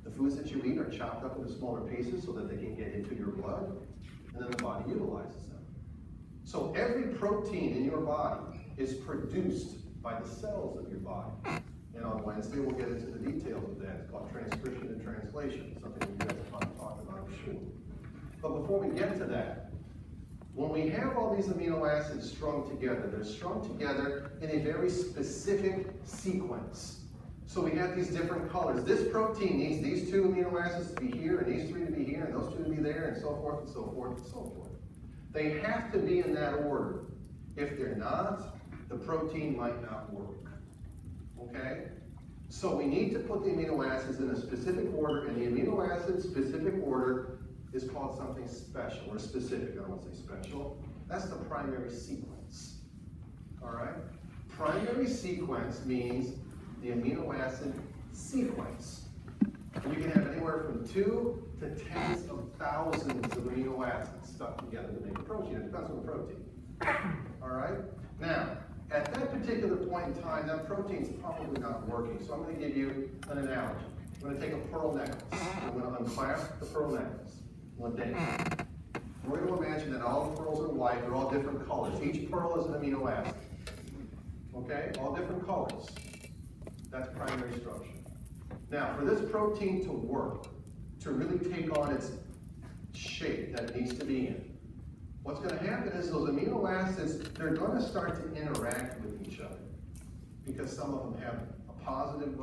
The foods that you eat are chopped up into smaller pieces so that they can get into your blood, and then the body utilizes them. So every protein in your body is produced by the cells of your body. And on Wednesday, we'll get into the details of that. It's called transcription and translation, something you guys will talk about, I'm sure. But before we get to that, when we have all these amino acids strung together, they're strung together in a very specific sequence. So we have these different colors. This protein needs these 2 amino acids to be here, and these 3 to be here, and those 2 to be there, and so forth and so forth and so forth. They have to be in that order. If they're not, the protein might not work. Okay? So we need to put the amino acids in a specific order, and the amino acid specific order is called something special, or specific, I don't want to say special. That's the primary sequence. All right? Primary sequence means the amino acid sequence. And you can have anywhere from 2 to tens of thousands of amino acids stuck together to make a protein. It depends on the protein. All right? Now, at that particular point in time, that protein's probably not working. So I'm going to give you an analogy. I'm going to take a pearl necklace. I'm going to unclasp the pearl necklace. One day. We're going to imagine that all the pearls are white. They're all different colors. Each pearl is an amino acid. Okay? All different colors. That's primary structure. Now, for this protein to work, to really take on its shape that it needs to be in, what's going to happen is those amino acids, they're going to start to interact with each other. Because some of them have a positive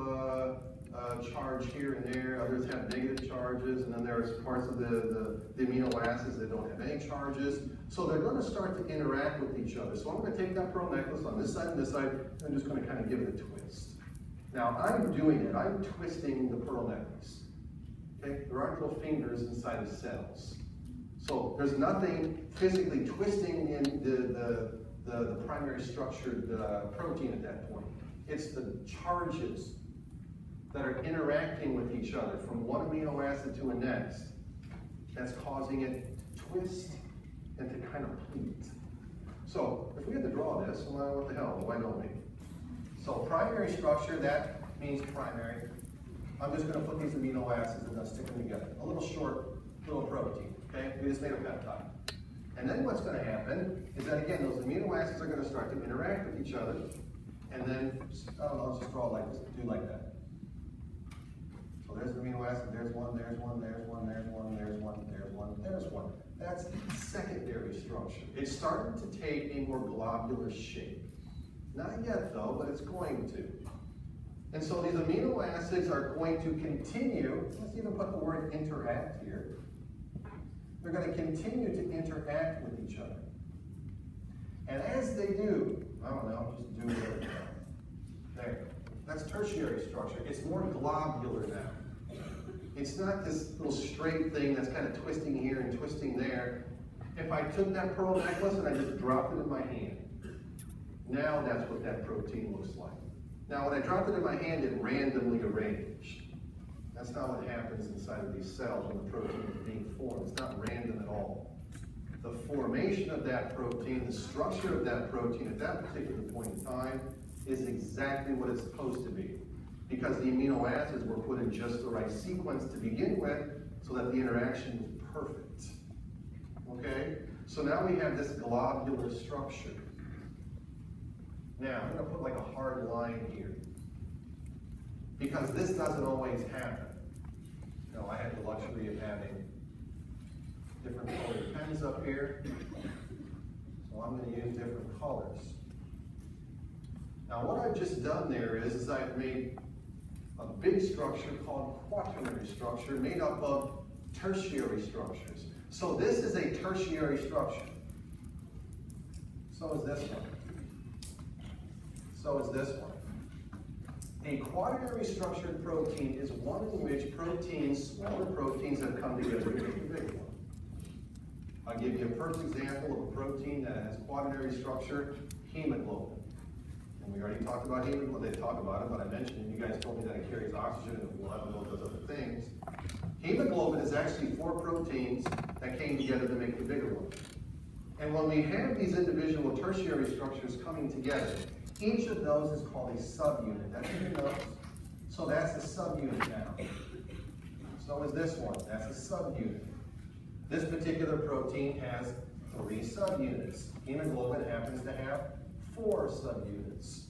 charge here and there, others have negative charges, and then there's parts of the amino acids that don't have any charges. So they're going to start to interact with each other. So I'm going to take that pearl necklace on this side and this side, and I'm just going to kind of give it a twist. Now I'm doing it, I'm twisting the pearl necklace. Okay? There aren't little fingers inside the cells. So there's nothing physically twisting in the primary structured protein at that point. It's the charges that are interacting with each other from one amino acid to the next that's causing it to twist and to kind of pleat. So if we had to draw this, well, what the hell, why don't we? So primary structure, that means primary. I'm just going to put these amino acids and stick them together. A little short, little protein, okay? We just made a peptide. And then what's going to happen is that, again, those amino acids are going to start to interact with each other. And then, I don't know, let's just draw it like this, do like that. So there's the amino acid, there's one, there's one, there's one, there's one, there's one, there's one, there's one. That's secondary structure. It's starting to take a more globular shape. Not yet though, but it's going to. And so these amino acids are going to continue, let's even put the word interact here. They're going to continue to interact with each other. And as they do, I don't know, just do it. There. That's tertiary structure. It's more globular now. It's not this little straight thing that's kind of twisting here and twisting there. If I took that pearl necklace and I just dropped it in my hand, now that's what that protein looks like. Now when I dropped it in my hand, it randomly arranged. That's not what happens inside of these cells when the protein is being formed. It's not random at all. The formation of that protein, the structure of that protein at that particular point in time is exactly what it's supposed to be. Because the amino acids were put in just the right sequence to begin with so that the interaction was perfect. Okay? So now we have this globular structure. Now, I'm going to put like a hard line here. Because this doesn't always happen. You know, I had the luxury of having different colored pens up here. So I'm going to use different colors. Now what I've just done there is I've made a big structure called quaternary structure made up of tertiary structures. So this is a tertiary structure. So is this one. So is this one. A quaternary structured protein is one in which proteins, smaller proteins, have come together to make a big one. I'll give you a perfect example of a protein that has quaternary structure, hemoglobin. And we already talked about hemoglobin, they talk about it, but I mentioned it, you guys told me that it carries oxygen in the blood and all those other things. Hemoglobin is actually 4 proteins that came together to make the bigger one. And when we have these individual tertiary structures coming together, each of those is called a subunit. That's in your notes. So that's a subunit now. So is this one. That's a subunit. This particular protein has 3 subunits. Hemoglobin happens to have 4 subunits.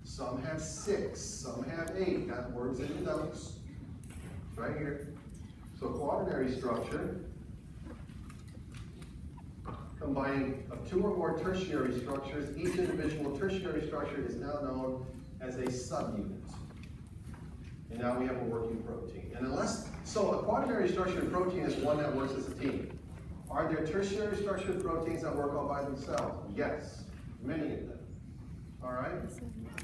Some have 6, some have 8. Got words in the notes. Right here. So quaternary structure, combining of 2 or more tertiary structures. Each individual tertiary structure is now known as a subunit. And now we have a working protein. And so a quaternary structured protein is one that works as a team. Are there tertiary structured proteins that work all by themselves? Yes, many of them. All right?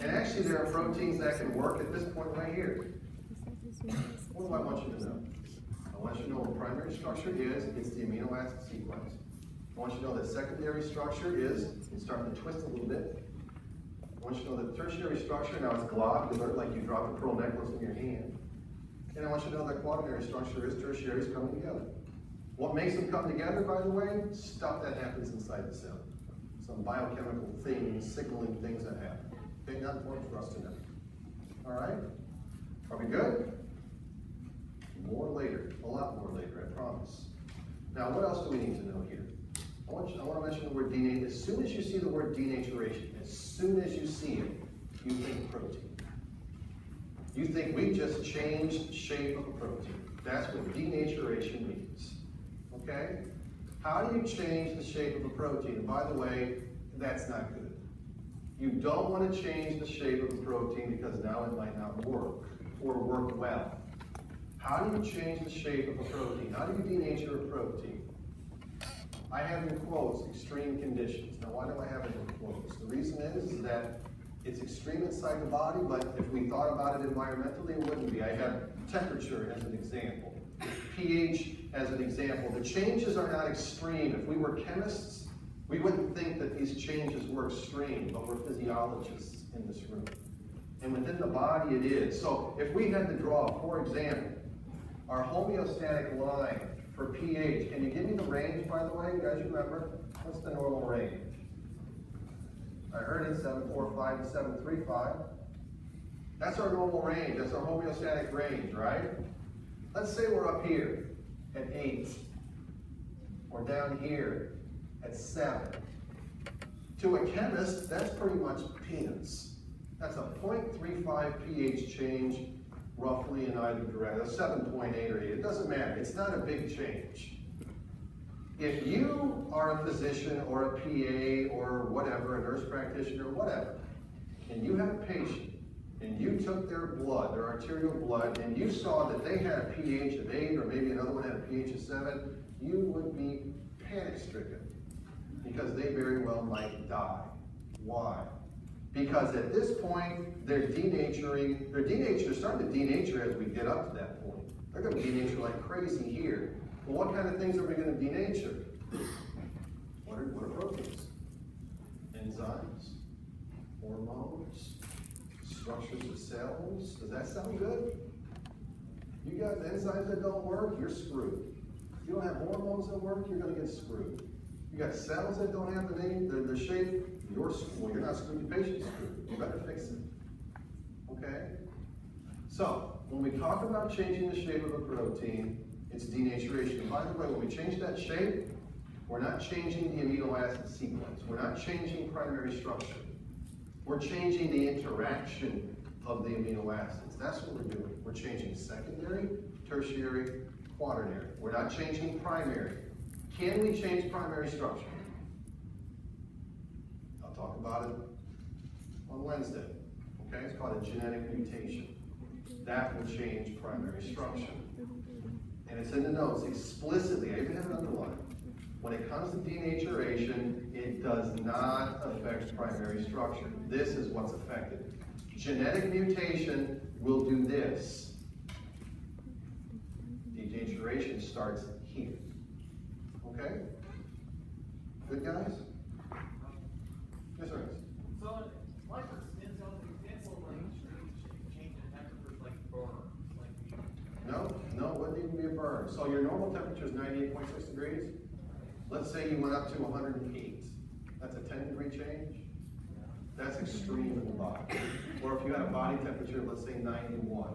And actually there are proteins that can work at this point right here. What do I want you to know? I want you to know what primary structure is. It's the amino acid sequence. I want you to know that secondary structure is, it's starting to twist a little bit. I want you to know that tertiary structure, now it's glob, like you drop a pearl necklace in your hand. And I want you to know that quaternary structure is tertiaries coming together. What makes them come together, by the way? Stuff that happens inside the cell. Some biochemical things, signaling things that happen. Okay, not important for us to know. All right? Are we good? More later, a lot more later, I promise. Now, what else do we need to know here? I want to mention the word denaturation. As soon as you see the word denaturation, as soon as you see it, you think protein. You think we just changed the shape of a protein. That's what denaturation means. Okay? How do you change the shape of a protein? And by the way, that's not good. You don't want to change the shape of a protein because now it might not work or work well. How do you change the shape of a protein? How do you denature a protein? I have in quotes extreme conditions. Now, why do I have it in quotes? The reason is that it's extreme inside the body, but if we thought about it environmentally, it wouldn't be. I have temperature as an example, pH as an example. The changes are not extreme. If we were chemists, we wouldn't think that these changes were extreme, but we're physiologists in this room. And within the body, it is. So if we had to draw, for example, our homeostatic line for pH, can you give me the range, by the way? You guys remember? What's the normal range? I heard it, 745 to 735. That's our normal range. That's our homeostatic range, right? Let's say we're up here at 8, or down here at 7. To a chemist, that's pretty much peanuts. That's a 0.35 pH change roughly in either direction, a 7.8 or 8, it doesn't matter. It's not a big change. If you are a physician or a PA or whatever, a nurse practitioner, whatever, and you have a patient and you took their blood, their arterial blood, and you saw that they had a pH of 8 or maybe another one had a pH of 7, you would be panic-stricken because they very well might die. Why? Because at this point, they're starting to denature as we get up to that point. They're going to denature like crazy here. Well, what kind of things are we going to denature? What are proteins? Enzymes, hormones, structures of cells. Does that sound good? You got enzymes that don't work, you're screwed. If you don't have hormones that work, you're going to get screwed. You got cells that don't have the name, their shape, you're not screwed, the patient's screwed. You better fix it. Okay? So, when we talk about changing the shape of a protein, it's denaturation. And by the way, when we change that shape, we're not changing the amino acid sequence. We're not changing primary structure. We're changing the interaction of the amino acids. That's what we're doing. We're changing secondary, tertiary, quaternary. We're not changing primary. Can we change primary structure? I'll talk about it on Wednesday. Okay, it's called a genetic mutation. That will change primary structure. And it's in the notes explicitly, I even have it underlined. When it comes to denaturation, it does not affect primary structure. This is what's affected. Genetic mutation will do this. Denaturation starts here. Okay? Good guys? Yes, sir. So, like for skin cells, an example of like change in temperatures like burns, No, it wouldn't even be a burn. So your normal temperature is 98.6 degrees. Let's say you went up to 108. That's a 10-degree change. That's extreme in the body. Or if you had a body temperature, let's say 91.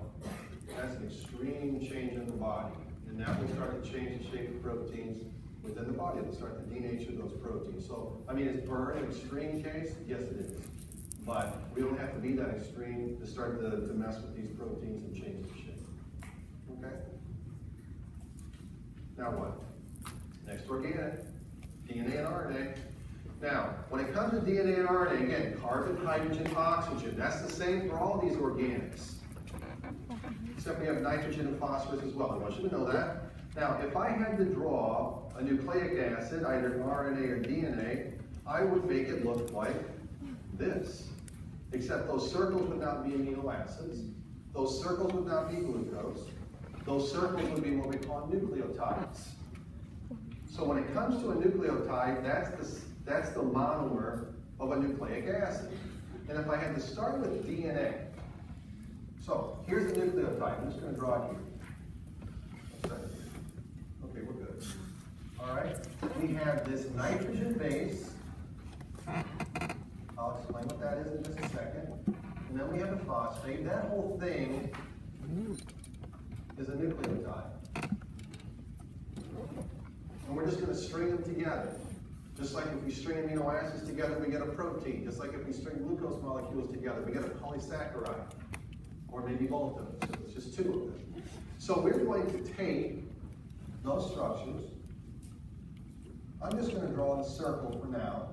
That's an extreme change in the body. And that will start to change the shape of proteins within the body. It'll start to denature those proteins. So, I mean, is burn an extreme case? Yes, it is. But we don't have to be that extreme to start to mess with these proteins and change the shape. Okay? Now what? Next organic, DNA and RNA. Now, when it comes to DNA and RNA, again, carbon, hydrogen, oxygen, that's the same for all these organics. Except we have nitrogen and phosphorus as well. I want you to know that. Now, if I had to draw a nucleic acid, either RNA or DNA, I would make it look like this. Except those circles would not be amino acids. Those circles would not be glucose. Those circles would be what we call nucleotides. So when it comes to a nucleotide, that's the monomer of a nucleic acid. And if I had to start with DNA, so here's the nucleotide. I'm just going to draw it here. Okay, we're good. All right. We have this nitrogen base. I'll explain what that is in just a second. And then we have a phosphate. That whole thing is a nucleotide. And we're just going to string them together. Just like if we string amino acids together, we get a protein. Just like if we string glucose molecules together, we get a polysaccharide. Or maybe both of them. So it's just two of them. So we're going to take those structures. I'm just going to draw a circle for now.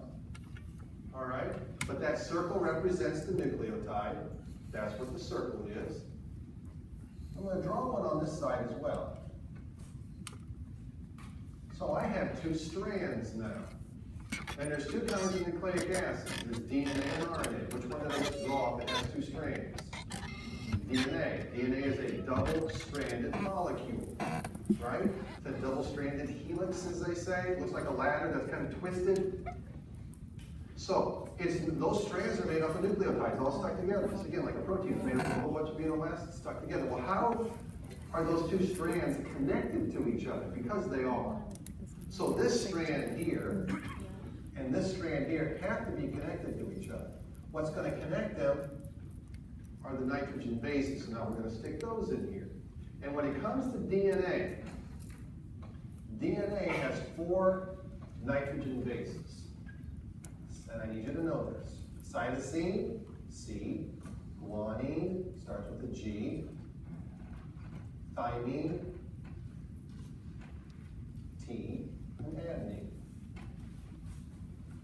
All right? But that circle represents the nucleotide. That's what the circle is. I'm going to draw one on this side as well. So I have two strands now. And there's two kinds of nucleic acids. There's DNA and RNA. Which one did I just draw that has two strands? DNA. DNA is a double-stranded molecule, right? It's a double-stranded helix, as they say. It looks like a ladder that's kind of twisted. So, those strands are made up of nucleotides, all stuck together. It's again like a protein. It's made up of a whole bunch of amino acids stuck together. Well, how are those two strands connected to each other? Because they are. So this strand here and this strand here have to be connected to each other. What's going to connect them are the nitrogen bases. So now we're going to stick those in here. And when it comes to DNA, DNA has 4 nitrogen bases. And I need you to know this. Cytosine, C. Guanine, starts with a G. Thymine, T. And adenine.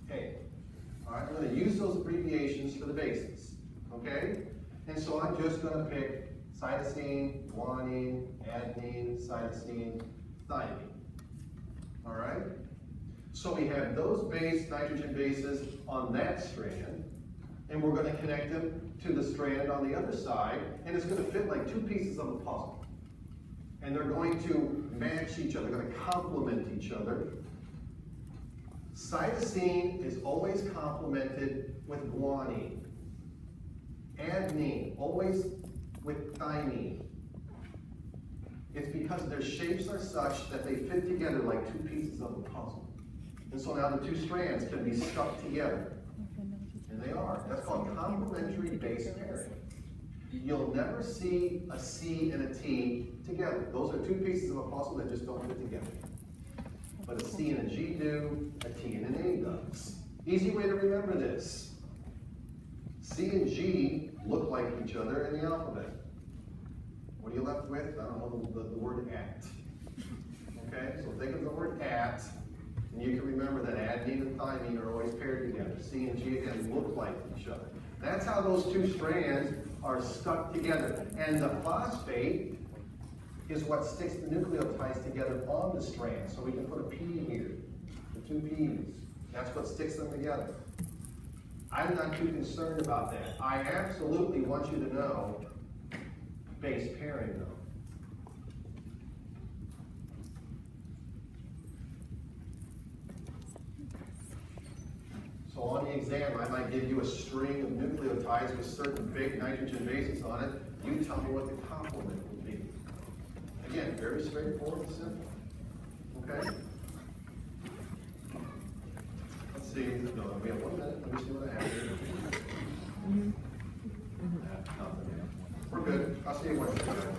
Okay. All right, I'm going to use those abbreviations for the bases. Okay? And so I'm just going to pick cytosine, guanine, adenine, cytosine, thymine. All right? So we have those nitrogen bases on that strand, and we're going to connect them to the strand on the other side, and it's going to fit like 2 pieces of a puzzle. And they're going to match each other, they're going to complement each other. Cytosine is always complemented with guanine. Adenine, always with thymine. It's because their shapes are such that they fit together like 2 pieces of a puzzle. And so now the 2 strands can be stuck together. And they are. That's called complementary base pairing. You'll never see a C and a T together. Those are 2 pieces of a puzzle that just don't fit together. But a C and a G do, a T and an A does. Easy way to remember this. C and G look like each other in the alphabet. What are you left with? I don't know, the word at. Okay, so think of the word at, and you can remember that adenine and thymine are always paired together. C and G again look like each other. That's how those 2 strands are stuck together. And the phosphate is what sticks the nucleotides together on the strand. So we can put a P here, the 2 P's. That's what sticks them together. I'm not too concerned about that. I absolutely want you to know base pairing though. So on the exam, I might give you a string of nucleotides with certain big nitrogen bases on it. You tell me what the complement would be. Again, very straightforward and simple. Okay? Let's see. No, we have 1 minute. Let me see what I have here. Nothing. We're good. I'll see you Wednesday.